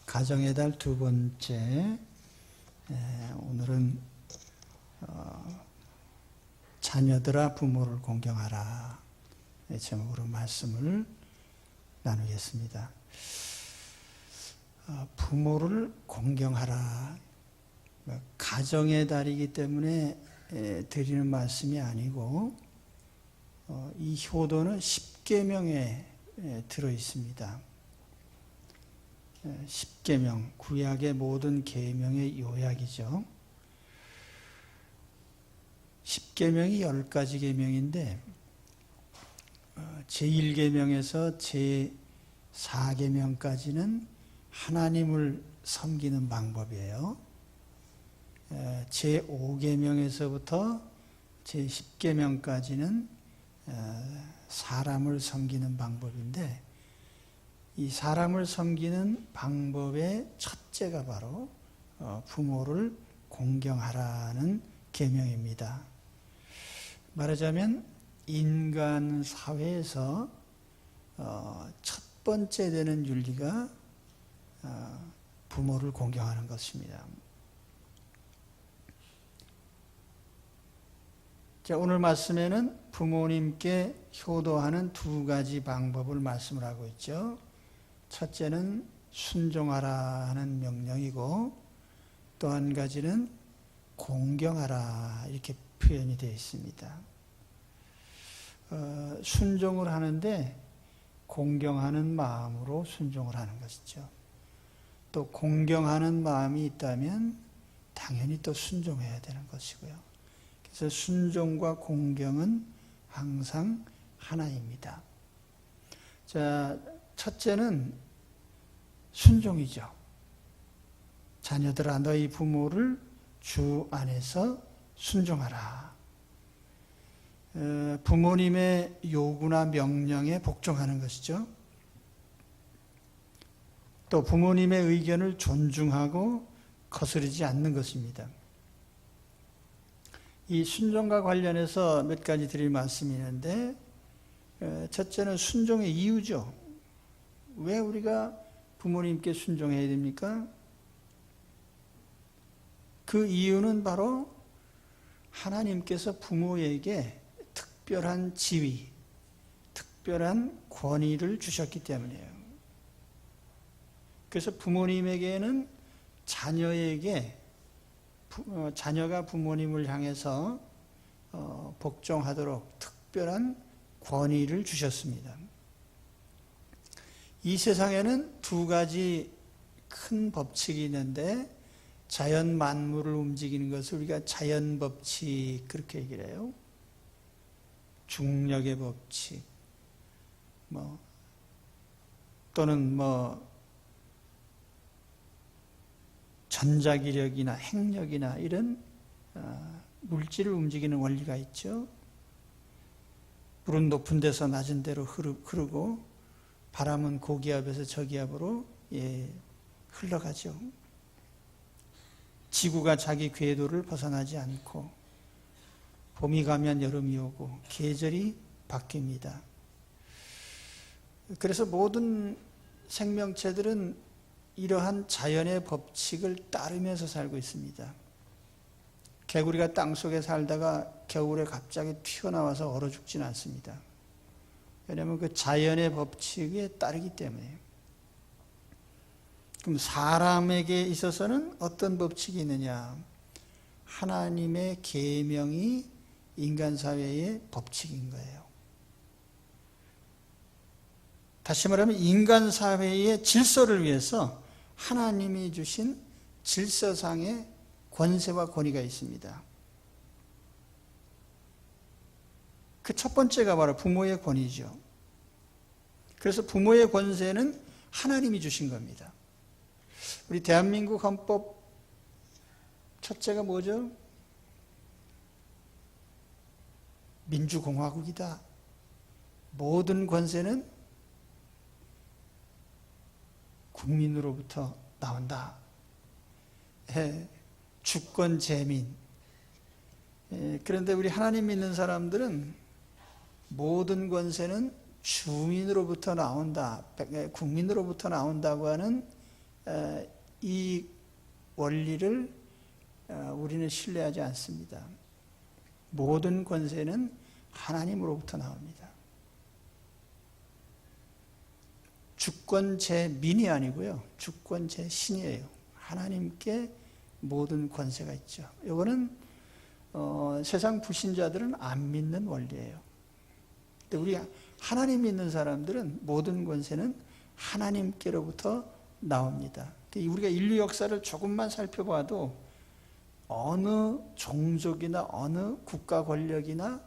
가정의 달 두 번째, 오늘은 자녀들아 부모를 공경하라 제목으로 말씀을 나누겠습니다. 부모를 공경하라, 가정의 달이기 때문에 드리는 말씀이 아니고 이 효도는 십계명에 들어 있습니다. 십계명, 구약의 모든 계명의 요약이죠. 십계명이 10가지 계명인데 제1계명에서 제4계명까지는 하나님을 섬기는 방법이에요. 제5계명에서부터 제10계명까지는 사람을 섬기는 방법인데, 이 사람을 섬기는 방법의 첫째가 바로 부모를 공경하라는 계명입니다. 말하자면 인간 사회에서 첫 번째 되는 윤리가 부모를 공경하는 것입니다. 자, 오늘 말씀에는 부모님께 효도하는 두 가지 방법을 말씀을 하고 있죠. 첫째는 순종하라 하는 명령이고, 또 한 가지는 공경하라 이렇게 표현이 되어 있습니다. 순종을 하는데 공경하는 마음으로 순종을 하는 것이죠. 또 공경하는 마음이 있다면 당연히 또 순종해야 되는 것이고요. 그래서 순종과 공경은 항상 하나입니다. 자, 첫째는 순종이죠. 자녀들아, 너희 부모를 주 안에서 순종하라. 부모님의 요구나 명령에 복종하는 것이죠. 또 부모님의 의견을 존중하고 거스르지 않는 것입니다. 이 순종과 관련해서 몇 가지 드릴 말씀이 있는데, 첫째는 순종의 이유죠. 왜 우리가 부모님께 순종해야 됩니까? 그 이유는 바로 하나님께서 부모에게 특별한 지위, 특별한 권위를 주셨기 때문이에요. 그래서 부모님에게는 자녀가 부모님을 향해서 복종하도록 특별한 권위를 주셨습니다. 이 세상에는 두 가지 큰 법칙이 있는데, 자연 만물을 움직이는 것을 우리가 자연 법칙 그렇게 얘기를 해요. 중력의 법칙, 또는 전자기력이나 핵력이나 이런 물질을 움직이는 원리가 있죠. 물은 높은 데서 낮은 데로 흐르고, 바람은 고기압에서 저기압으로 흘러가죠. 지구가 자기 궤도를 벗어나지 않고, 봄이 가면 여름이 오고 계절이 바뀝니다. 그래서 모든 생명체들은 이러한 자연의 법칙을 따르면서 살고 있습니다. 개구리가 땅속에 살다가 겨울에 갑자기 튀어나와서 얼어 죽지는 않습니다. 왜냐하면 그 자연의 법칙에 따르기 때문에. 그럼 사람에게 있어서는 어떤 법칙이 있느냐? 하나님의 계명이 인간 사회의 법칙인 거예요. 다시 말하면 인간 사회의 질서를 위해서 하나님이 주신 질서상의 권세와 권위가 있습니다. 그 첫 번째가 바로 부모의 권위죠. 그래서 부모의 권세는 하나님이 주신 겁니다. 우리 대한민국 헌법 첫째가 뭐죠? 민주공화국이다. 모든 권세는 국민으로부터 나온다. 주권 재민. 그런데 우리 하나님 믿는 사람들은 모든 권세는 주민으로부터 나온다, 국민으로부터 나온다고 하는 이 원리를 우리는 신뢰하지 않습니다. 모든 권세는 하나님으로부터 나옵니다. 주권 제 민이 아니고요, 주권 제 신이에요. 하나님께 모든 권세가 있죠. 이거는 세상 불신자들은 안 믿는 원리예요. 근데 우리 하나님 믿는 사람들은 모든 권세는 하나님께로부터 나옵니다. 우리가 인류 역사를 조금만 살펴봐도 어느 종족이나 어느 국가 권력이나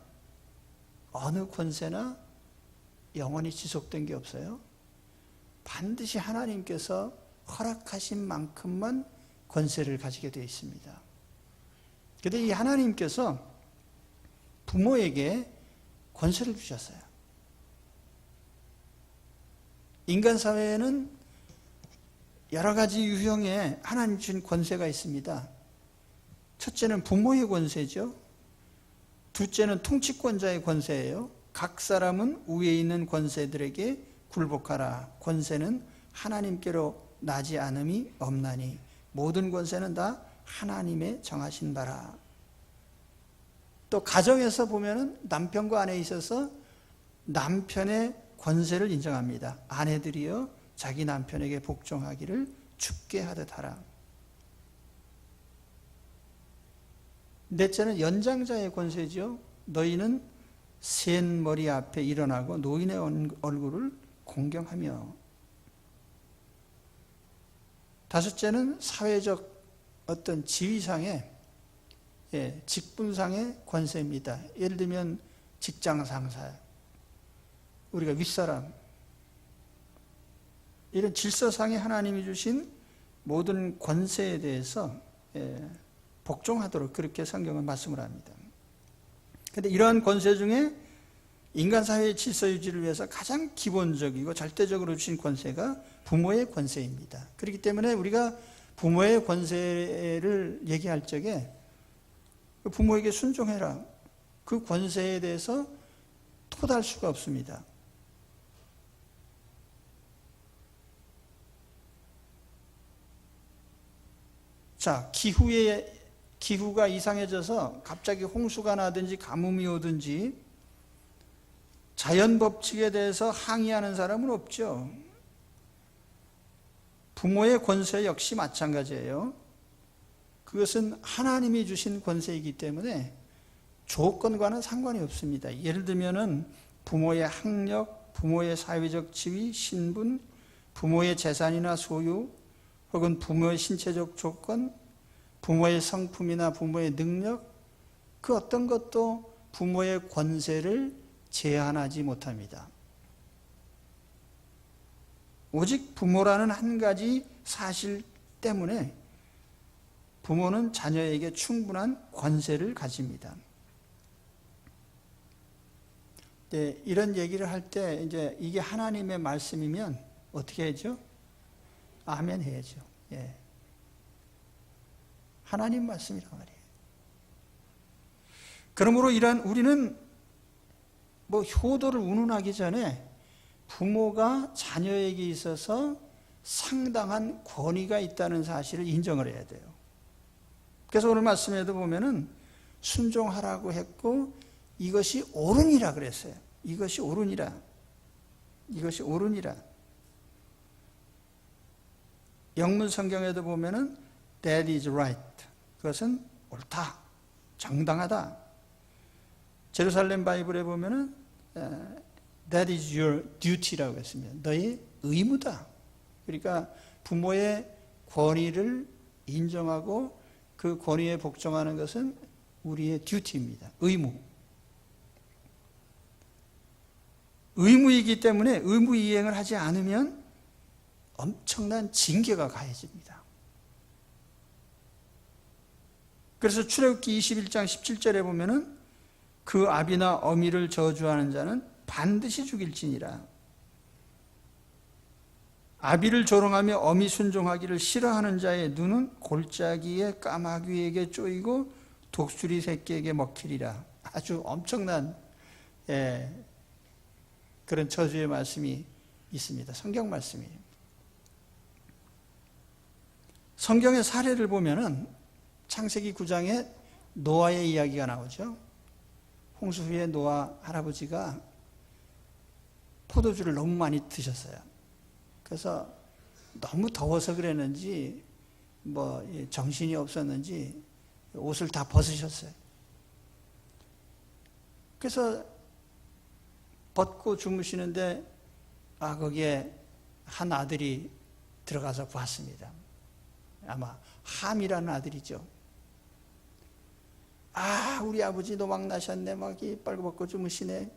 어느 권세나 영원히 지속된 게 없어요. 반드시 하나님께서 허락하신 만큼만 권세를 가지게 되어 있습니다. 그런데 이 하나님께서 부모에게 권세를 주셨어요. 인간 사회에는 여러 가지 유형의 하나님 주신 권세가 있습니다. 첫째는 부모의 권세죠. 둘째는 통치권자의 권세예요. 각 사람은 위에 있는 권세들에게 굴복하라. 권세는 하나님께로 나지 않음이 없나니 모든 권세는 다 하나님의 정하신 바라. 또 가정에서 보면은 남편과 아내에 있어서 남편의 권세를 인정합니다. 아내들이여 자기 남편에게 복종하기를 주께 하듯 하라. 넷째는 연장자의 권세죠. 너희는 센 머리 앞에 일어나고 노인의 얼굴을 공경하며. 다섯째는 사회적 어떤 지위상의, 직분상의 권세입니다. 예를 들면 직장 상사, 우리가 윗사람, 이런 질서상의 하나님이 주신 모든 권세에 대해서 복종하도록 그렇게 성경은 말씀을 합니다. 그런데 이러한 권세 중에 인간 사회의 질서 유지를 위해서 가장 기본적이고 절대적으로 주신 권세가 부모의 권세입니다. 그렇기 때문에 우리가 부모의 권세를 얘기할 적에 부모에게 순종해라, 그 권세에 대해서 토달 수가 없습니다. 자, 기후가 이상해져서 갑자기 홍수가 나든지 가뭄이 오든지 자연 법칙에 대해서 항의하는 사람은 없죠. 부모의 권세 역시 마찬가지예요. 그것은 하나님이 주신 권세이기 때문에 조건과는 상관이 없습니다. 예를 들면은 부모의 학력, 부모의 사회적 지위, 신분, 부모의 재산이나 소유, 혹은 부모의 신체적 조건, 부모의 성품이나 부모의 능력, 그 어떤 것도 부모의 권세를 제한하지 못합니다. 오직 부모라는 한 가지 사실 때문에 부모는 자녀에게 충분한 권세를 가집니다. 네, 이런 얘기를 할 때 이제 이게 하나님의 말씀이면 어떻게 해야죠? 아멘 해야죠. 예. 하나님 말씀이란 말이에요. 그러므로 우리는 효도를 운운하기 전에 부모가 자녀에게 있어서 상당한 권위가 있다는 사실을 인정을 해야 돼요. 그래서 오늘 말씀에도 보면은 순종하라고 했고 이것이 옳으니라 그랬어요. 이것이 옳으니라. 이것이 옳으니라. 영문 성경에도 보면은 that is right. 그것은 옳다. 정당하다. 제루살렘 바이블에 보면은 that is your duty라고 했습니다. 너의 의무다. 그러니까 부모의 권위를 인정하고 그 권위에 복종하는 것은 우리의 듀티입니다. 의무. 의무이기 때문에 의무 이행을 하지 않으면 엄청난 징계가 가해집니다. 그래서 출애굽기 21장 17절에 보면은 그 아비나 어미를 저주하는 자는 반드시 죽일지니라. 아비를 조롱하며 어미 순종하기를 싫어하는 자의 눈은 골짜기에 까마귀에게 쪼이고 독수리 새끼에게 먹히리라. 아주 엄청난 그런 저주의 말씀이 있습니다. 성경 말씀이에요. 성경의 사례를 보면은 창세기 9장에 노아의 이야기가 나오죠. 홍수 후에 노아 할아버지가 포도주를 너무 많이 드셨어요. 그래서 너무 더워서 그랬는지 정신이 없었는지 옷을 다 벗으셨어요. 그래서 벗고 주무시는데 거기에 한 아들이 들어가서 봤습니다. 아마 함이라는 아들이죠. 우리 아버지 노막 나셨네. 막 빨고 벗고 주무시네.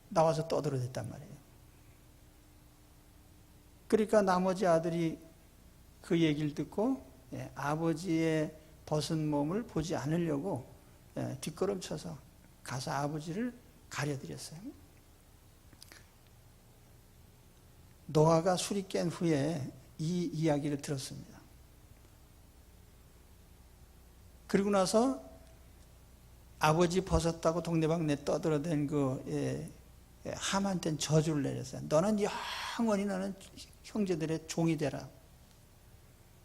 나와서 떠들어댔단 말이에요. 그러니까 나머지 아들이 그 얘기를 듣고 아버지의 벗은 몸을 보지 않으려고 뒷걸음쳐서 가서 아버지를 가려드렸어요. 노아가 술이 깬 후에 이 이야기를 들었습니다. 그리고 나서 아버지 벗었다고 동네방네 떠들어댄 함한테는 저주를 내렸어요. 너는 영원히 너는 형제들의 종이 되라.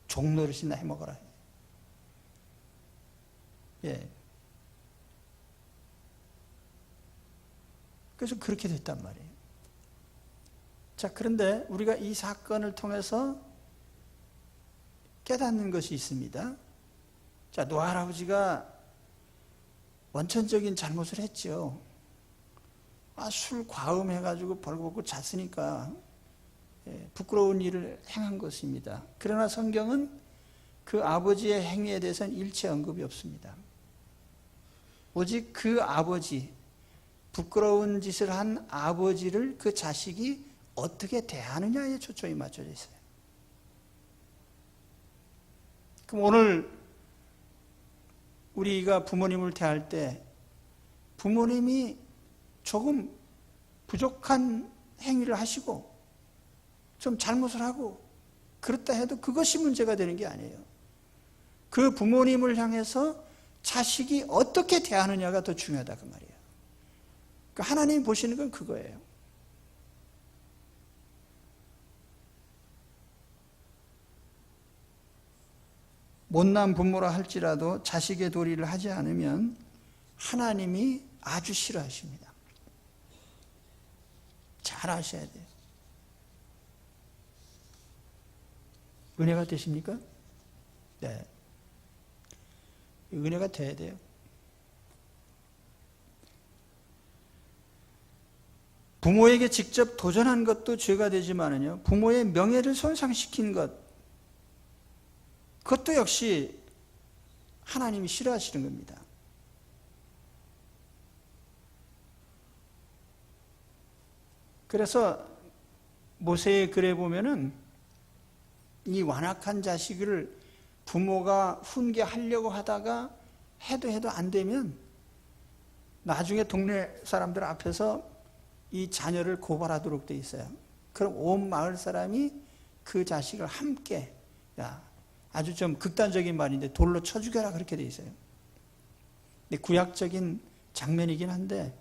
종 노릇이나 해먹어라. 그래서 그렇게 됐단 말이에요. 자, 그런데 우리가 이 사건을 통해서 깨닫는 것이 있습니다. 자, 노아 할아버지가 원천적인 잘못을 했죠. 술 과음해가지고 벌거벗고 잤으니까 부끄러운 일을 행한 것입니다. 그러나 성경은 그 아버지의 행위에 대해서는 일체 언급이 없습니다. 오직 그 아버지, 부끄러운 짓을 한 아버지를 그 자식이 어떻게 대하느냐에 초점이 맞춰져 있어요. 그럼 오늘 우리가 부모님을 대할 때 부모님이 조금 부족한 행위를 하시고 좀 잘못을 하고 그렇다 해도 그것이 문제가 되는 게 아니에요. 그 부모님을 향해서 자식이 어떻게 대하느냐가 더 중요하다 그 말이에요. 그러니까 하나님이 보시는 건 그거예요. 못난 부모라 할지라도 자식의 도리를 하지 않으면 하나님이 아주 싫어하십니다. 잘 아셔야 돼요. 은혜가 되십니까? 네. 은혜가 돼야 돼요. 부모에게 직접 도전한 것도 죄가 되지만은요, 부모의 명예를 손상시킨 것, 그것도 역시 하나님이 싫어하시는 겁니다. 그래서 모세의 글에 보면은 이 완악한 자식을 부모가 훈계하려고 하다가 해도 안 되면 나중에 동네 사람들 앞에서 이 자녀를 고발하도록 돼 있어요. 그럼 온 마을 사람이 그 자식을 함께, 아주 좀 극단적인 말인데 돌로 쳐 죽여라 그렇게 돼 있어요. 근데 구약적인 장면이긴 한데,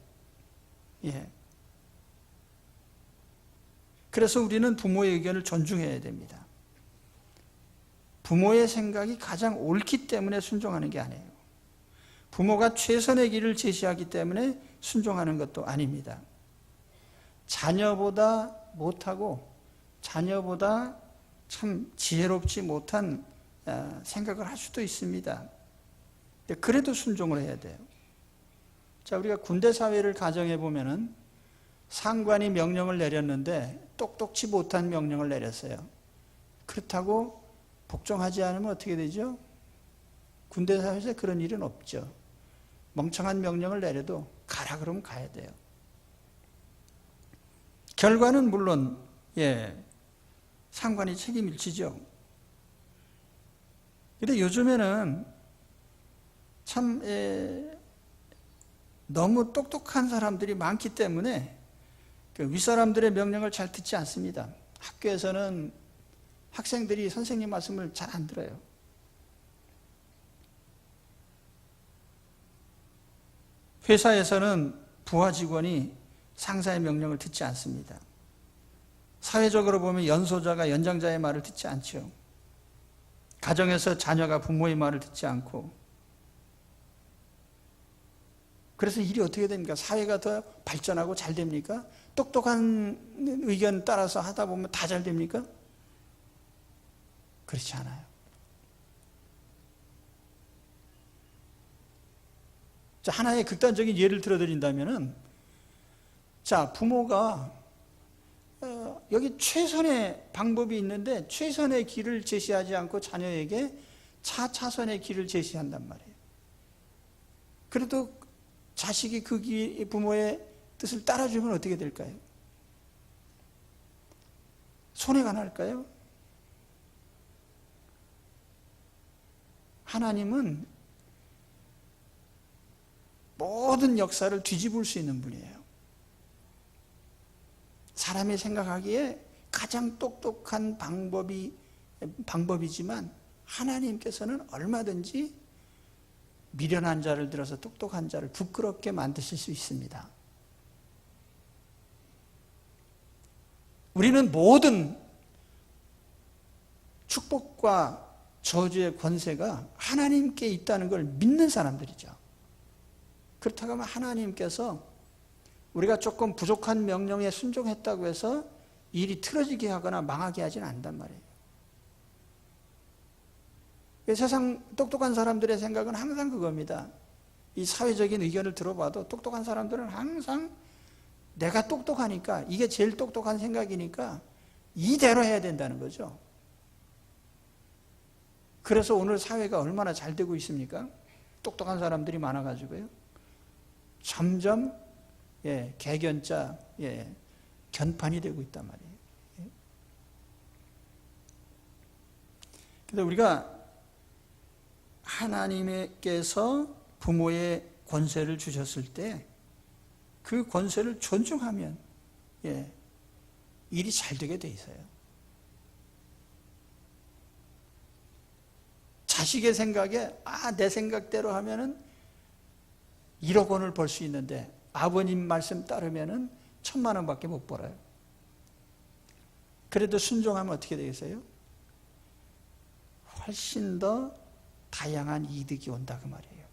그래서 우리는 부모의 의견을 존중해야 됩니다. 부모의 생각이 가장 옳기 때문에 순종하는 게 아니에요. 부모가 최선의 길을 제시하기 때문에 순종하는 것도 아닙니다. 자녀보다 못하고 자녀보다 참 지혜롭지 못한 생각을 할 수도 있습니다. 그래도 순종을 해야 돼요. 자, 우리가 군대 사회를 가정해 보면은 상관이 명령을 내렸는데 똑똑치 못한 명령을 내렸어요. 그렇다고 복종하지 않으면 어떻게 되죠? 군대 사회에서 그런 일은 없죠. 멍청한 명령을 내려도 가라 그러면 가야 돼요. 결과는 물론 상관이 책임을 지죠. 근데 요즘에는 참 너무 똑똑한 사람들이 많기 때문에 그 윗사람들의 명령을 잘 듣지 않습니다. 학교에서는 학생들이 선생님 말씀을 잘 안 들어요. 회사에서는 부하 직원이 상사의 명령을 듣지 않습니다. 사회적으로 보면 연소자가 연장자의 말을 듣지 않죠. 가정에서 자녀가 부모의 말을 듣지 않고. 그래서 일이 어떻게 됩니까? 사회가 더 발전하고 잘 됩니까? 똑똑한 의견 따라서 하다 보면 다 잘 됩니까? 그렇지 않아요. 자, 하나의 극단적인 예를 들어드린다면은, 자, 부모가 여기 최선의 방법이 있는데 최선의 길을 제시하지 않고 자녀에게 차선의 길을 제시한단 말이에요. 그래도 자식이 그 부모의 뜻을 따라주면 어떻게 될까요? 손해가 날까요? 하나님은 모든 역사를 뒤집을 수 있는 분이에요. 사람이 생각하기에 가장 똑똑한 방법이지만 하나님께서는 얼마든지 미련한 자를 들어서 똑똑한 자를 부끄럽게 만드실 수 있습니다. 우리는 모든 축복과 저주의 권세가 하나님께 있다는 걸 믿는 사람들이죠. 그렇다고 하면 하나님께서 우리가 조금 부족한 명령에 순종했다고 해서 일이 틀어지게 하거나 망하게 하지는 않단 말이에요. 세상 똑똑한 사람들의 생각은 항상 그겁니다. 이 사회적인 의견을 들어봐도 똑똑한 사람들은 항상 내가 똑똑하니까, 이게 제일 똑똑한 생각이니까 이대로 해야 된다는 거죠. 그래서 오늘 사회가 얼마나 잘 되고 있습니까? 똑똑한 사람들이 많아가지고요. 점점 개견자, 견판이 되고 있단 말이에요. 그래서 우리가 하나님께서 부모의 권세를 주셨을 때 그 권세를 존중하면 일이 잘 되게 돼 있어요. 자식의 생각에 내 생각대로 하면은 1억 원을 벌 수 있는데 아버님 말씀 따르면은 1,000만 원밖에 못 벌어요. 그래도 순종하면 어떻게 되겠어요? 훨씬 더 다양한 이득이 온다 그 말이에요.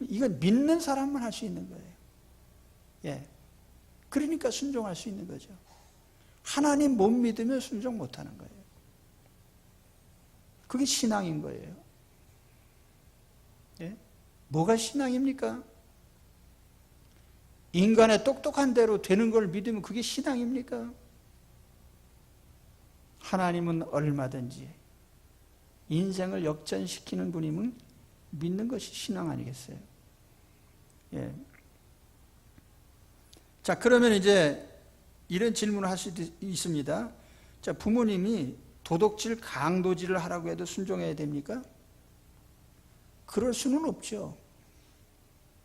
이건 믿는 사람만 할 수 있는 거예요. 그러니까 순종할 수 있는 거죠. 하나님 못 믿으면 순종 못 하는 거예요. 그게 신앙인 거예요. 뭐가 신앙입니까? 인간의 똑똑한 대로 되는 걸 믿으면 그게 신앙입니까? 하나님은 얼마든지 인생을 역전시키는 분임을 믿는 것이 신앙 아니겠어요? 자, 그러면 이제 이런 질문을 할 수도 있습니다. 자, 부모님이 도덕질, 강도질을 하라고 해도 순종해야 됩니까? 그럴 수는 없죠.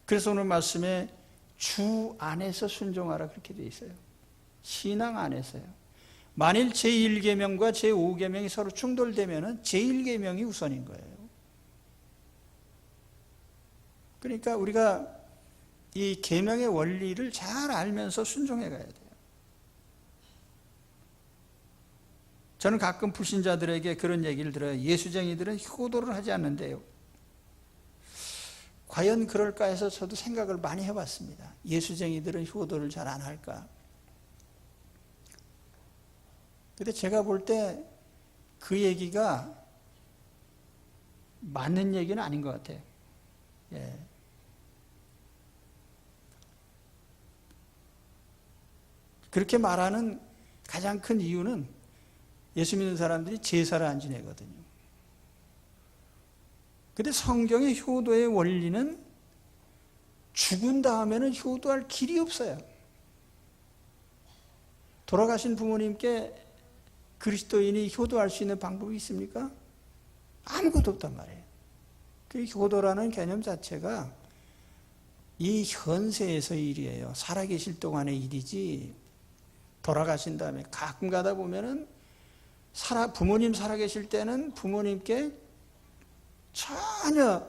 그래서 오늘 말씀에 주 안에서 순종하라 그렇게 되어 있어요. 신앙 안에서요. 만일 제1계명과 제5계명이 서로 충돌되면 제1계명이 우선인 거예요. 그러니까 우리가 이 계명의 원리를 잘 알면서 순종해 가야 돼요. 저는 가끔 불신자들에게 그런 얘기를 들어요. 예수쟁이들은 효도를 하지 않는데요. 과연 그럴까 해서 저도 생각을 많이 해봤습니다. 예수쟁이들은 효도를 잘 안 할까? 근데 제가 볼 때 그 얘기가 맞는 얘기는 아닌 것 같아요. 그렇게 말하는 가장 큰 이유는 예수 믿는 사람들이 제사를 안 지내거든요. 근데 성경의 효도의 원리는 죽은 다음에는 효도할 길이 없어요. 돌아가신 부모님께 그리스도인이 효도할 수 있는 방법이 있습니까? 아무것도 없단 말이에요. 그 효도라는 개념 자체가 이 현세에서의 일이에요. 살아계실 동안의 일이지 돌아가신 다음에 가끔 가다 보면은 부모님 살아계실 때는 부모님께 전혀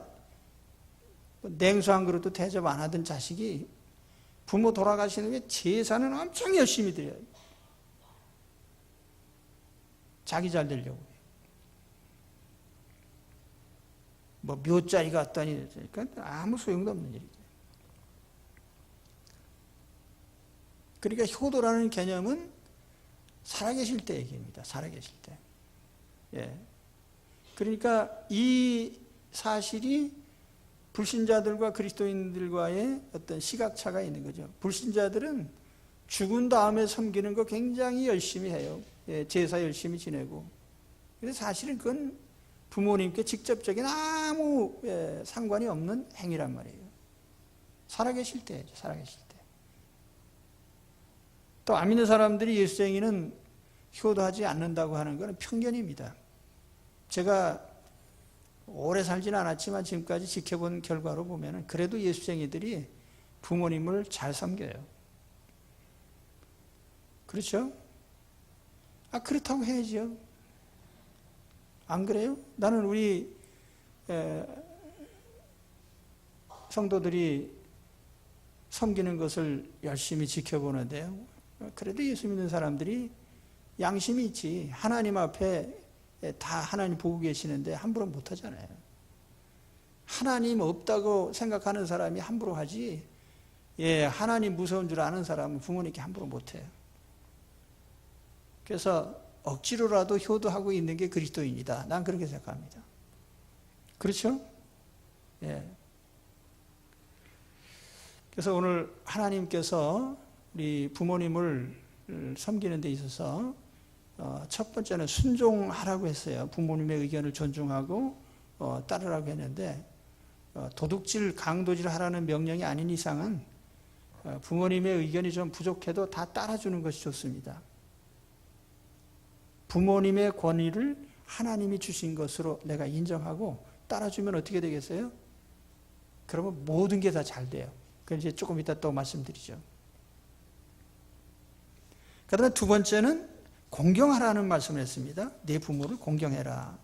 냉수 한 그릇도 대접 안 하던 자식이 부모 돌아가시는 게 제사는 엄청 열심히 드려요. 자기 잘 되려고. 뭐 묘자리 갔더니 그러니까 아무 소용도 없는 일이죠. 그러니까 효도라는 개념은 살아계실 때 얘기입니다. 살아계실 때. 예. 그러니까 이 사실이 불신자들과 그리스도인들과의 어떤 시각차가 있는 거죠. 불신자들은 죽은 다음에 섬기는 거 굉장히 열심히 해요. 예, 제사 열심히 지내고. 그래서 사실은 그건 부모님께 직접적인 아무 상관이 없는 행위란 말이에요. 살아계실 때죠. 살아계실 때. 또 안 믿는 사람들이 예수쟁이는 효도하지 않는다고 하는 것은 편견입니다. 제가 오래 살지는 않았지만 지금까지 지켜본 결과로 보면 그래도 예수쟁이들이 부모님을 잘 섬겨요. 그렇죠? 그렇다고 해야죠. 안 그래요? 나는 우리 성도들이 섬기는 것을 열심히 지켜보는데요. 그래도 예수 믿는 사람들이 양심이 있지. 하나님 앞에 다 하나님 보고 계시는데 함부로 못 하잖아요. 하나님 없다고 생각하는 사람이 함부로 하지, 하나님 무서운 줄 아는 사람은 부모님께 함부로 못 해요. 그래서 억지로라도 효도하고 있는 게 그리스도인이다. 난 그렇게 생각합니다. 그렇죠? 예. 그래서 오늘 하나님께서 우리 부모님을 섬기는 데 있어서 첫 번째는 순종하라고 했어요. 부모님의 의견을 존중하고 따르라고 했는데 도둑질, 강도질 하라는 명령이 아닌 이상은 부모님의 의견이 좀 부족해도 다 따라주는 것이 좋습니다. 부모님의 권위를 하나님이 주신 것으로 내가 인정하고 따라주면 어떻게 되겠어요? 그러면 모든 게 다 잘 돼요. 그건 이제 조금 이따 또 말씀드리죠. 그 다음에 두 번째는 공경하라는 말씀을 했습니다. 네 부모를 공경해라.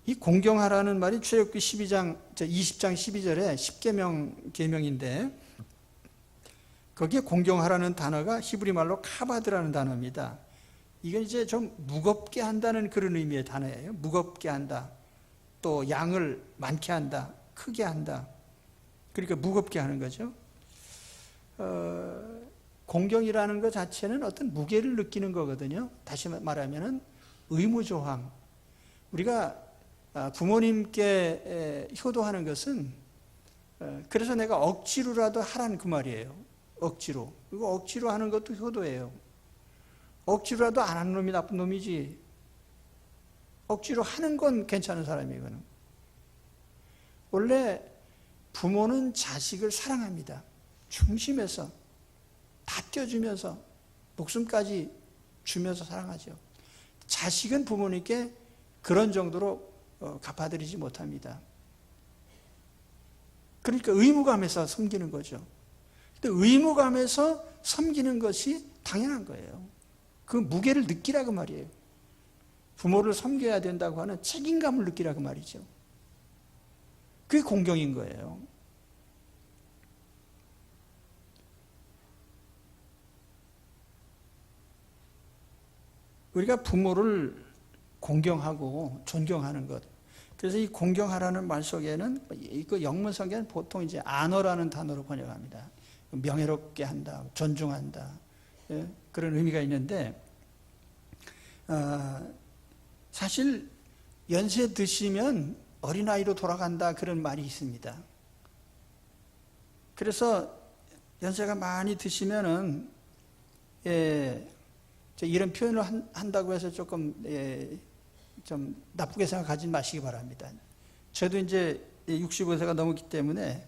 이 공경하라는 말이 출애굽기 20장 12절에 10계명 계명인데 거기에 공경하라는 단어가 히브리 말로 카바드라는 단어입니다. 이건 이제 좀 무겁게 한다는 그런 의미의 단어예요. 무겁게 한다. 또 양을 많게 한다. 크게 한다. 그러니까 무겁게 하는 거죠. 공경이라는 것 자체는 어떤 무게를 느끼는 거거든요. 다시 말하면 의무조항. 우리가 부모님께 효도하는 것은 그래서 내가 억지로라도 하라는 그 말이에요. 억지로. 그리고 억지로 하는 것도 효도예요. 억지로라도 안 하는 놈이 나쁜 놈이지. 억지로 하는 건 괜찮은 사람이거든. 원래 부모는 자식을 사랑합니다. 중심에서 다 떼어주면서 목숨까지 주면서 사랑하죠. 자식은 부모님께 그런 정도로 갚아드리지 못합니다. 그러니까 의무감에서 섬기는 거죠. 근데 의무감에서 섬기는 것이 당연한 거예요. 그 무게를 느끼라고 말이에요. 부모를 섬겨야 된다고 하는 책임감을 느끼라고 말이죠. 그게 공경인 거예요. 우리가 부모를 공경하고 존경하는 것. 그래서 이 공경하라는 말 속에는 그 영문 성경은 보통 이제 아너라는 단어로 번역합니다. 명예롭게 한다, 존중한다. 그런 의미가 있는데 사실 연세 드시면 어린아이로 돌아간다 그런 말이 있습니다. 그래서 연세가 많이 드시면은 이런 표현을 한다고 해서 조금 좀 나쁘게 생각하지 마시기 바랍니다. 저도 이제 65세가 넘었기 때문에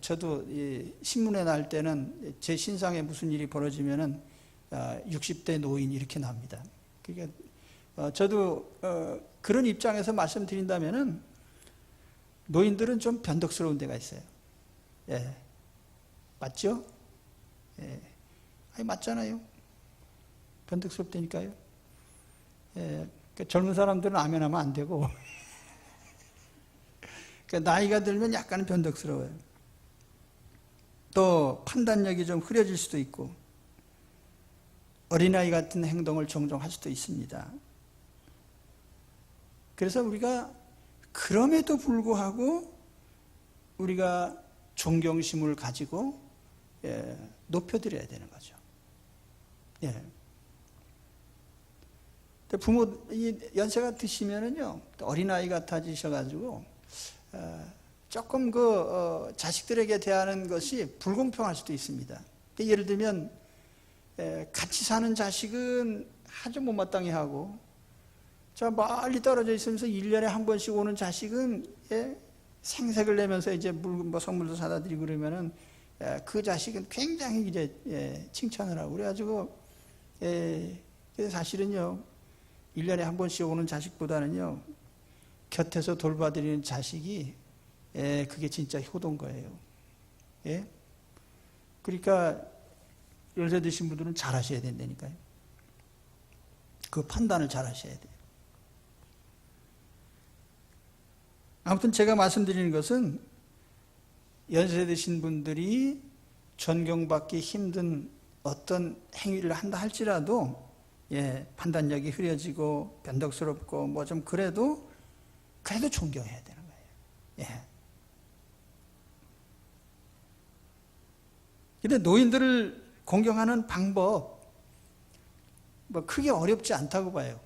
저도 신문에 날 때는 제 신상에 무슨 일이 벌어지면은 60대 노인 이렇게 나옵니다. 그러니까 저도 그런 입장에서 말씀드린다면은 노인들은 좀 변덕스러운 데가 있어요. 예, 맞죠? 예, 아니 맞잖아요. 변덕스럽다니까요. 예, 그러니까 젊은 사람들은 아멘하면 안 되고 그러니까 나이가 들면 약간 변덕스러워요. 또 판단력이 좀 흐려질 수도 있고 어린아이 같은 행동을 종종 할 수도 있습니다. 그래서 우리가 그럼에도 불구하고 우리가 존경심을 가지고 높여드려야 되는 거죠. 부모 연세가 드시면은요 어린아이 같아지셔가지고 조금 자식들에게 대하는 것이 불공평할 수도 있습니다. 예를 들면 같이 사는 자식은 아주 못마땅해 하고 저 멀리 떨어져 있으면서 1년에 한 번씩 오는 자식은 생색을 내면서 이제 선물도 사다 드리고 그러면은 그 자식은 굉장히 이제 칭찬을 하고 그래가지고 사실은요 1년에 한 번씩 오는 자식보다는요 곁에서 돌봐드리는 자식이 그게 진짜 효도인 거예요. 그러니까 연세 드신 분들은 잘 하셔야 된다니까요. 그 판단을 잘 하셔야 돼요. 아무튼 제가 말씀드리는 것은 연세 드신 분들이 존경받기 힘든 어떤 행위를 한다 할지라도 판단력이 흐려지고 변덕스럽고 뭐 좀 그래도 존경해야 되는 거예요. 근데 노인들을 공경하는 방법 뭐 크게 어렵지 않다고 봐요.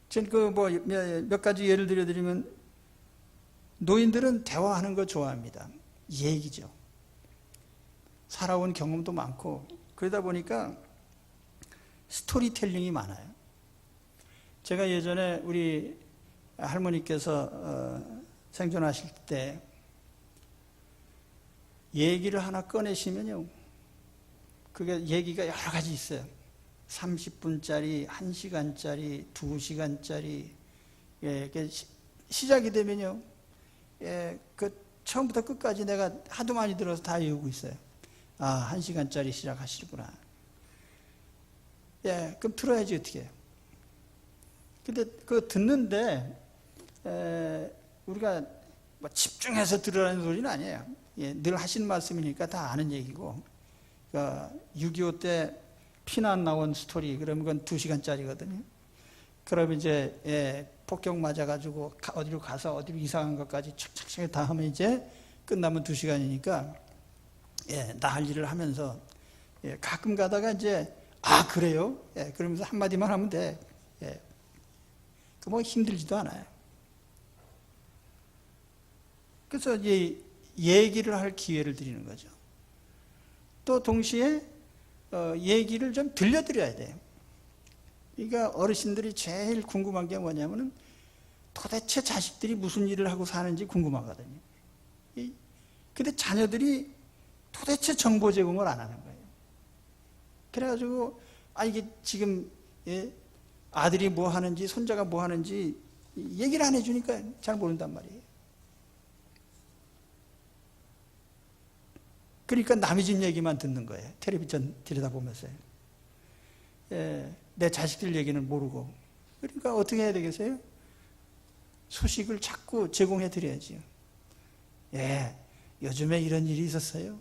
저는 몇 가지 예를 들어드리면 노인들은 대화하는 거 좋아합니다. 얘기죠. 살아온 경험도 많고 그러다 보니까 스토리텔링이 많아요. 제가 예전에 우리 할머니께서 생존하실 때 얘기를 하나 꺼내시면요 그게 얘기가 여러 가지 있어요. 30분짜리, 1시간짜리, 2시간짜리 시작이 되면요 처음부터 끝까지 내가 하도 많이 들어서 다 외우고 있어요. 1시간짜리 시작하시구나. 그럼 들어야지 어떻게 해요. 근데 듣는데 우리가 뭐 집중해서 들으라는 소리는 아니에요. 늘 하시는 말씀이니까 다 아는 얘기고 6.25 때 피난 나온 스토리 그러면 그건 2시간짜리거든요. 그러면 이제 폭격 맞아가지고 어디로 가서 어디로 이상한 것까지 착착착 다 하면 이제 끝나면 2시간이니까 나 할 일을 하면서 가끔 가다가 이제 그래요? 그러면서 한마디만 하면 돼. 그 뭐 힘들지도 않아요. 그래서 이제 얘기를 할 기회를 드리는 거죠. 또 동시에 얘기를 좀 들려드려야 돼요. 그러니까 어르신들이 제일 궁금한 게 뭐냐면은 도대체 자식들이 무슨 일을 하고 사는지 궁금하거든요. 근데 자녀들이 도대체 정보 제공을 안 하는 거예요. 그래가지고 이게 지금 아들이 뭐 하는지 손자가 뭐 하는지 얘기를 안 해주니까 잘 모른단 말이에요. 그러니까 남의 집 얘기만 듣는 거예요. 텔레비전 들여다보면서요. 내 자식들 얘기는 모르고. 그러니까 어떻게 해야 되겠어요? 소식을 자꾸 제공해 드려야지요. 요즘에 이런 일이 있었어요.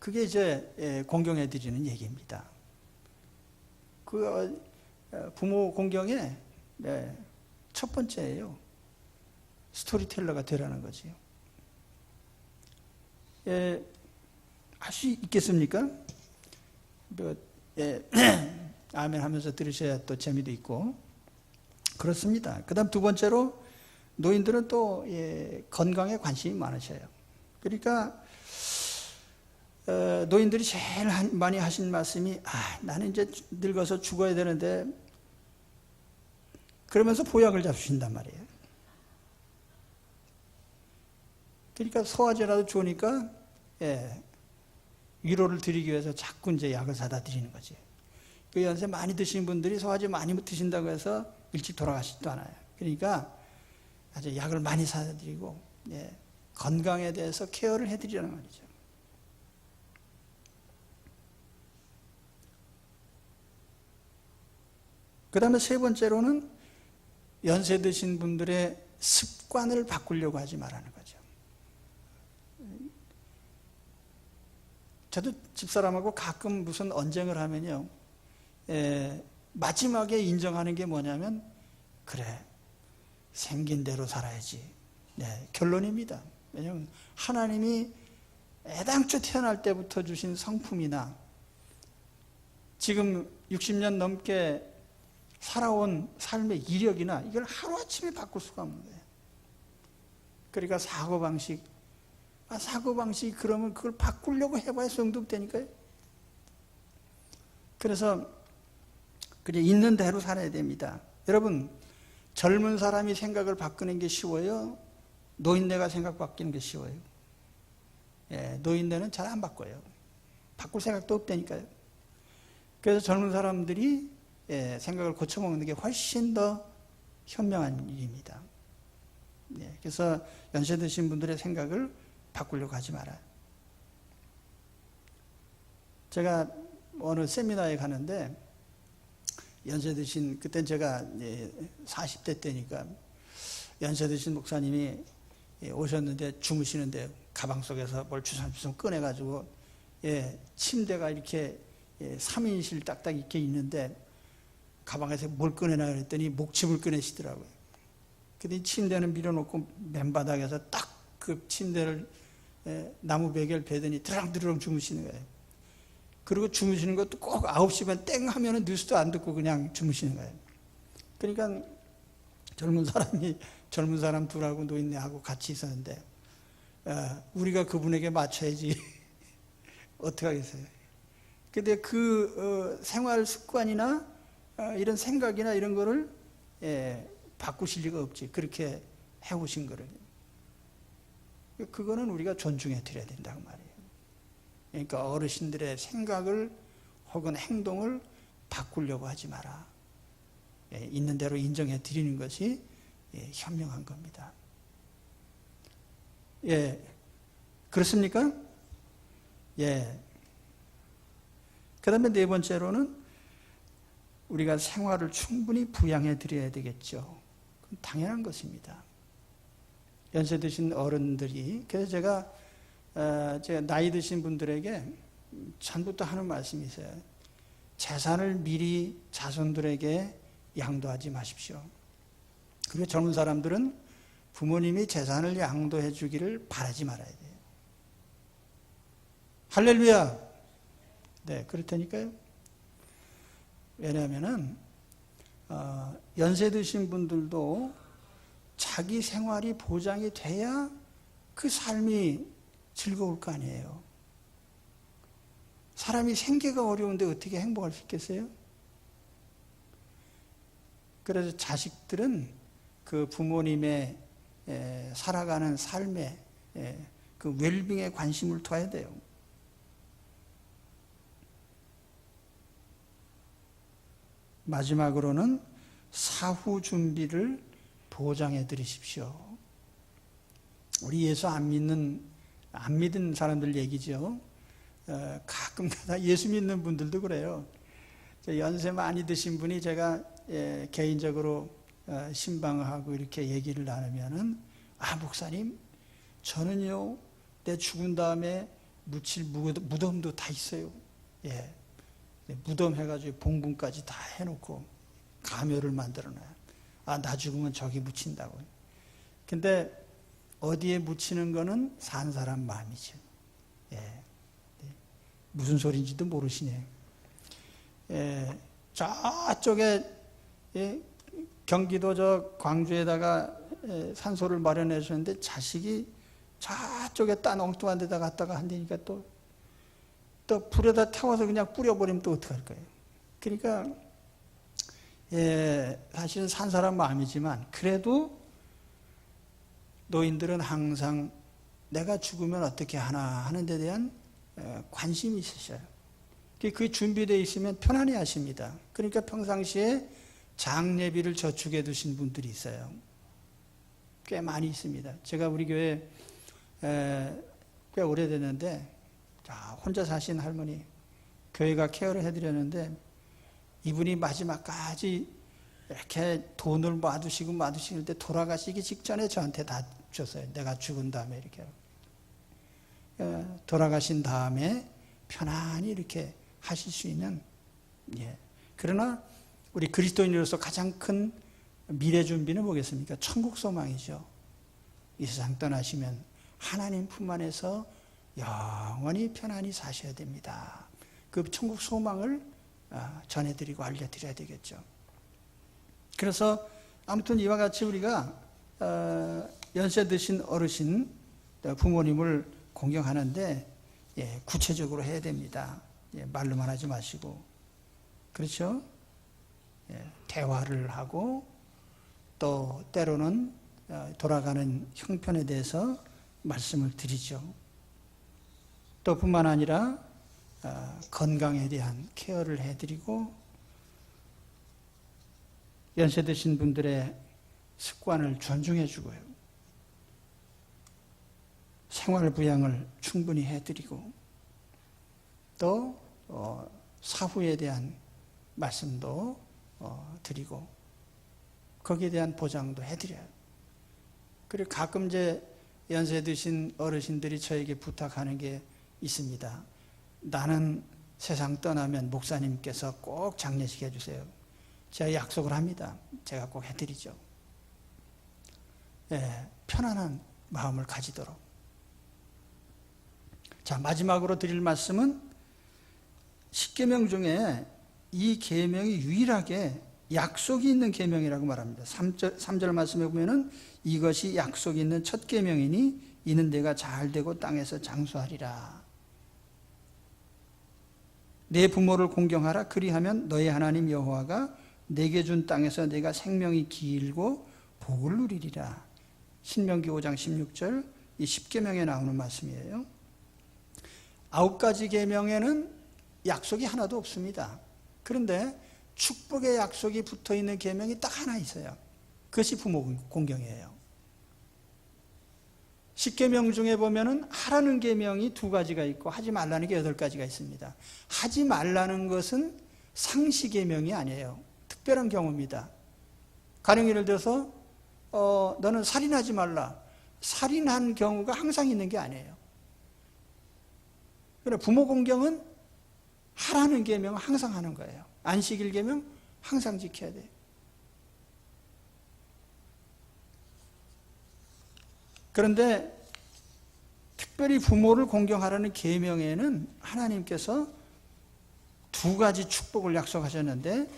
그게 이제 공경해 드리는 얘기입니다. 부모 공경의 첫 번째예요. 스토리텔러가 되라는 거지요. 할 수 있겠습니까? 아멘 하면서 들으셔야 또 재미도 있고 그렇습니다. 그 다음 두 번째로 노인들은 또 건강에 관심이 많으셔요. 그러니까 노인들이 제일 많이 하신 말씀이 나는 이제 늙어서 죽어야 되는데 그러면서 보약을 잡수신단 말이에요. 그러니까 소화제라도 좋으니까 위로를 드리기 위해서 자꾸 이제 약을 사다 드리는 거지. 그 연세 많이 드신 분들이 소화제 많이 드신다고 해서 일찍 돌아가시지도 않아요. 그러니까 아주 약을 많이 사다 드리고 건강에 대해서 케어를 해드리라는 말이죠. 그 다음에 세 번째로는 연세 드신 분들의 습관을 바꾸려고 하지 말라는 거죠. 저도 집사람하고 가끔 무슨 언쟁을 하면요, 마지막에 인정하는 게 뭐냐면, 그래, 생긴 대로 살아야지. 네, 결론입니다. 왜냐하면 하나님이 애당초 태어날 때부터 주신 성품이나 지금 60년 넘게 살아온 삶의 이력이나 이걸 하루아침에 바꿀 수가 없는 거예요. 그러니까 사고방식이 그러면 그걸 바꾸려고 해봐야 성도되니까요. 그래서 그냥 있는 대로 살아야 됩니다. 여러분, 젊은 사람이 생각을 바꾸는 게 쉬워요? 노인네가 생각 바뀌는 게 쉬워요? 노인네는 잘 안 바꿔요. 바꿀 생각도 없다니까요. 그래서 젊은 사람들이 생각을 고쳐먹는 게 훨씬 더 현명한 일입니다. 그래서 연세 드신 분들의 생각을 바꾸려고 하지 말아요. 제가 어느 세미나에 가는데 연세 드신, 그땐 제가 40대 때니까 연세 드신 목사님이 오셨는데 주무시는데 가방 속에서 뭘 주섬주섬 꺼내가지고 침대가 이렇게 3인실 딱딱 이렇게 있는데 가방에서 뭘 꺼내나 그랬더니 목침을 꺼내시더라고요. 근데 침대는 밀어놓고 맨바닥에서 딱 그 침대를 나무 베개를 베더니 드렁드렁 주무시는 거예요. 그리고 주무시는 것도 꼭 9시면 땡 하면은 뉴스도 안 듣고 그냥 주무시는 거예요. 그러니까 젊은 사람 둘하고 노인네하고 같이 있었는데 우리가 그분에게 맞춰야지 어떻게 하겠어요. 근데 그 생활 습관이나 이런 생각이나 이런 거를 바꾸실 리가 없지. 그렇게 해오신 거를. 그거는 우리가 존중해 드려야 된다고 말이에요. 그러니까 어르신들의 생각을 혹은 행동을 바꾸려고 하지 마라. 있는 대로 인정해 드리는 것이 현명한 겁니다. 그렇습니까? 그 다음에 네 번째로는 우리가 생활을 충분히 부양해 드려야 되겠죠. 그건 당연한 것입니다. 연세 드신 어른들이, 그래서 제가 나이 드신 분들에게 전부터 하는 말씀이 있어요. 재산을 미리 자손들에게 양도하지 마십시오. 그리고 젊은 사람들은 부모님이 재산을 양도해 주기를 바라지 말아야 돼요. 할렐루야! 네, 그렇다니까요. 왜냐하면은 연세 드신 분들도 자기 생활이 보장이 돼야 그 삶이 즐거울 거 아니에요. 사람이 생계가 어려운데 어떻게 행복할 수 있겠어요? 그래서 자식들은 그 부모님의 살아가는 삶에 그 웰빙에 관심을 둬야 돼요. 마지막으로는 사후 준비를 보장해 드리십시오. 우리 예수 안 믿은 사람들 얘기죠. 가끔가다 예수 믿는 분들도 그래요. 연세 많이 드신 분이 제가 개인적으로 신방하고 이렇게 얘기를 나누면은, 목사님, 저는요, 내 죽은 다음에 묻힐 무덤도 다 있어요. 무덤 해가지고 봉분까지 다 해놓고 가묘를 만들어놔요. 나 죽으면 저기 묻힌다고. 근데 어디에 묻히는 거는 산 사람 마음이죠. 무슨 소리인지도 모르시네요. 저쪽에 경기도 저 광주에다가 산소를 마련해 주는데 자식이 저쪽에 딴 엉뚱한 데다 갖다가 한다니까 또 불에다 태워서 그냥 뿌려버리면 또 어떡할 거예요. 그러니까 사실은 산 사람 마음이지만 그래도 노인들은 항상 내가 죽으면 어떻게 하나 하는 데 대한 관심이 있으셔요. 그게 준비되어 있으면 편안해 하십니다. 그러니까 평상시에 장례비를 저축해 두신 분들이 있어요. 꽤 많이 있습니다. 제가 우리 교회 꽤 오래됐는데 혼자 사신 할머니 교회가 케어를 해드렸는데 이분이 마지막까지 이렇게 돈을 모아두실 때 돌아가시기 직전에 저한테 다 줬어요. 내가 죽은 다음에 이렇게. 돌아가신 다음에 편안히 이렇게 하실 수 있는, 그러나 우리 그리스도인으로서 가장 큰 미래 준비는 뭐겠습니까? 천국 소망이죠. 이 세상 떠나시면 하나님 품 안에서 영원히 편안히 사셔야 됩니다. 그 천국 소망을 전해드리고 알려드려야 되겠죠. 그래서 아무튼 이와 같이 우리가 연세 드신 어르신 부모님을 공경하는데 구체적으로 해야 됩니다. 말로만 하지 마시고, 그렇죠? 대화를 하고 또 때로는 돌아가는 형편에 대해서 말씀을 드리죠. 또 뿐만 아니라 건강에 대한 케어를 해드리고 연세 드신 분들의 습관을 존중해 주고요. 생활부양을 충분히 해드리고 또 사후에 대한 말씀도 드리고 거기에 대한 보장도 해드려요. 그리고 가끔 이제 연세 드신 어르신들이 저에게 부탁하는 게 있습니다. 나는 세상 떠나면 목사님께서 꼭 장례식 해주세요. 제가 약속을 합니다. 제가 꼭 해드리죠. 편안한 마음을 가지도록. 자, 마지막으로 드릴 말씀은 10계명 중에 이 계명이 유일하게 약속이 있는 계명이라고 말합니다. 3절 말씀에 보면은 이것이 약속이 있는 첫 계명이니 이는 내가 잘 되고 땅에서 장수하리라. 내 부모를 공경하라. 그리하면 너의 하나님 여호와가 내게 준 땅에서 내가 생명이 길고 복을 누리리라. 신명기 5장 16절 이 10계명에 나오는 말씀이에요. 9가지 계명에는 약속이 하나도 없습니다. 그런데 축복의 약속이 붙어있는 계명이 딱 하나 있어요. 그것이 부모 공경이에요. 10계명 중에 보면은 하라는 계명이 2가지가 있고 하지 말라는 게 8가지가 있습니다. 하지 말라는 것은 상시 계명이 아니에요. 특별한 경우입니다. 가령 예를 들어서 너는 살인하지 말라. 살인한 경우가 항상 있는 게 아니에요. 그래 부모 공경은 하라는 계명은 항상 하는 거예요. 안식일 계명 항상 지켜야 돼요. 그런데 특별히 부모를 공경하라는 계명에는 하나님께서 2가지 축복을 약속하셨는데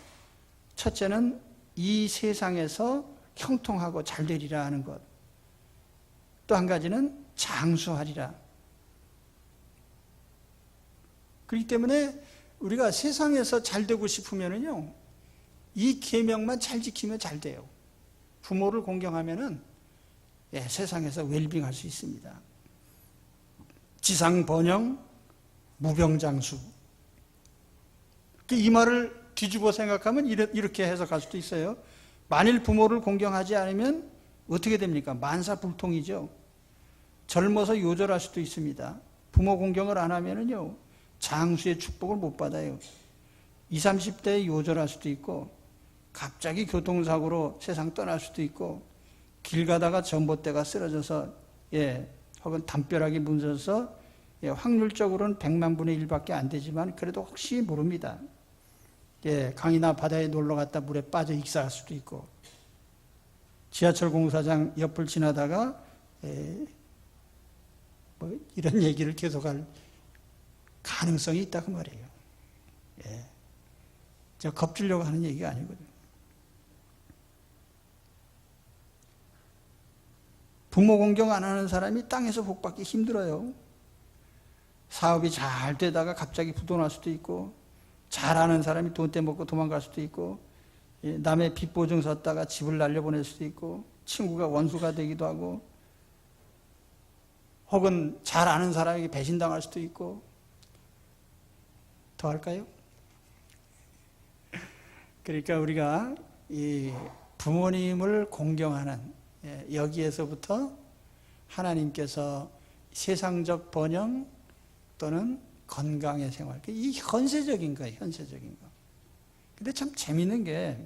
첫째는 이 세상에서 형통하고 잘 되리라 하는 것. 또 한 가지는 장수하리라. 그렇기 때문에 우리가 세상에서 잘 되고 싶으면은요, 이 계명만 잘 지키면 잘 돼요. 부모를 공경하면은 세상에서 웰빙할 수 있습니다. 지상번영, 무병장수. 이 말을 뒤집어 생각하면 이렇게 해석할 수도 있어요. 만일 부모를 공경하지 않으면 어떻게 됩니까? 만사불통이죠. 젊어서 요절할 수도 있습니다. 부모 공경을 안 하면은요, 장수의 축복을 못 받아요. 20, 30대에 요절할 수도 있고 갑자기 교통사고로 세상 떠날 수도 있고 길 가다가 전봇대가 쓰러져서 혹은 담벼락이 무너져서 확률적으로는 100만 분의 1밖에 안 되지만 그래도 혹시 모릅니다. 강이나 바다에 놀러 갔다 물에 빠져 익사할 수도 있고 지하철 공사장 옆을 지나다가 이런 얘기를 계속할 가능성이 있다고 말이에요. 제가 겁주려고 하는 얘기가 아니거든요. 부모 공경 안 하는 사람이 땅에서 복받기 힘들어요. 사업이 잘 되다가 갑자기 부도날 수도 있고 잘하는 사람이 돈 떼먹고 도망갈 수도 있고 남의 빚 보증 섰다가 집을 날려보낼 수도 있고 친구가 원수가 되기도 하고 혹은 잘 아는 사람에게 배신당할 수도 있고 더 할까요? 그러니까 우리가 이 부모님을 공경하는 여기에서부터 하나님께서 세상적 번영 또는 건강의 생활, 이 현세적인 거예요. 현세적인 거. 근데 참 재밌는 게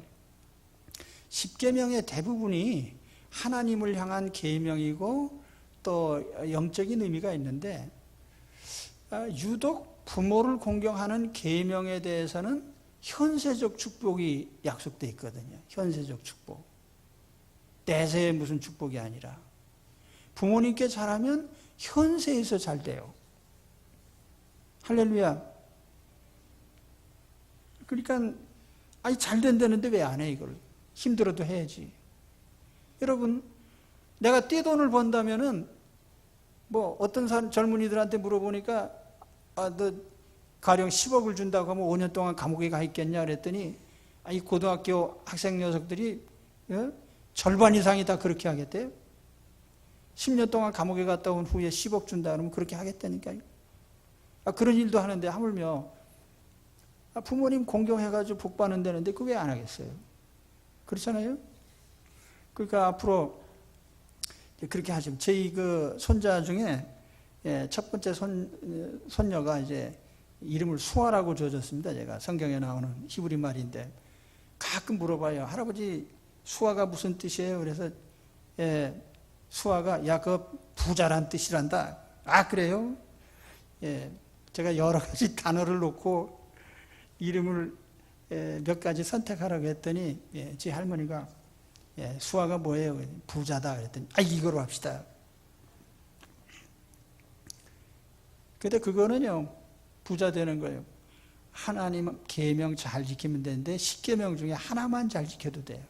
십계명의 대부분이 하나님을 향한 계명이고 또 영적인 의미가 있는데 유독 부모를 공경하는 계명에 대해서는 현세적 축복이 약속되어 있거든요. 현세적 축복. 내세의 무슨 축복이 아니라 부모님께 잘하면 현세에서 잘 돼요. 할렐루야. 그러니까 잘 된다는데 왜 안 해 이걸? 힘들어도 해야지. 여러분, 내가 떼돈을 번다면은 뭐 어떤 젊은이들한테 물어보니까 너 가령 10억을 준다고 하면 5년 동안 감옥에 가 있겠냐 그랬더니 이 고등학교 학생 녀석들이 절반 이상이 다 그렇게 하겠대요. 10년 동안 감옥에 갔다 온 후에 10억 준다 그러면 그렇게 하겠다니까요. 그런 일도 하는데 하물며 부모님 공경해가지고 복 받는다는데 그거 왜 안 하겠어요? 그렇잖아요? 그러니까 앞으로 그렇게 하시면 저희 그 손자 중에 첫 번째 손녀가 이제 이름을 수아라고 지어줬습니다. 제가 성경에 나오는 히브리 말인데 가끔 물어봐요. 할아버지 수아가 무슨 뜻이에요? 그래서 수아가 그 부자란 뜻이란다. 그래요? 제가 여러 가지 단어를 놓고 이름을 몇 가지 선택하라고 했더니 제 할머니가 수아가 뭐예요? 부자다 그랬더니 이거로 합시다. 근데 그거는요 부자 되는 거예요. 하나님 계명 잘 지키면 되는데 10계명 중에 하나만 잘 지켜도 돼요.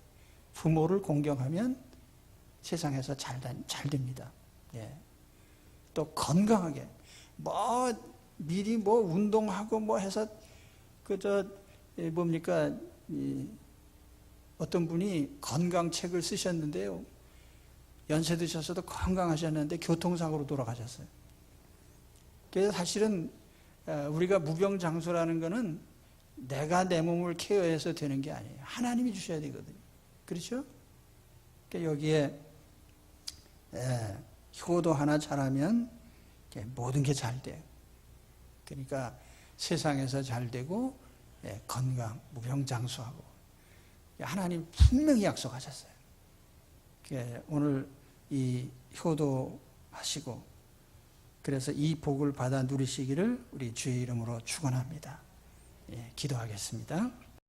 부모를 공경하면 세상에서 잘 됩니다. 또 건강하게 미리 운동하고 해서 어떤 분이 건강책을 쓰셨는데요. 연세 드셔서도 건강하셨는데 교통사고로 돌아가셨어요. 그래서 사실은 우리가 무병장수라는 것은 내가 내 몸을 케어해서 되는 게 아니에요. 하나님이 주셔야 되거든요. 그렇죠? 그러니까 여기에 효도 하나 잘하면 모든 게 잘 돼요. 그러니까 세상에서 잘 되고 건강, 무병장수하고 하나님 분명히 약속하셨어요. 오늘 이 효도하시고 그래서 이 복을 받아 누리시기를 우리 주의 이름으로 축원합니다. 기도하겠습니다.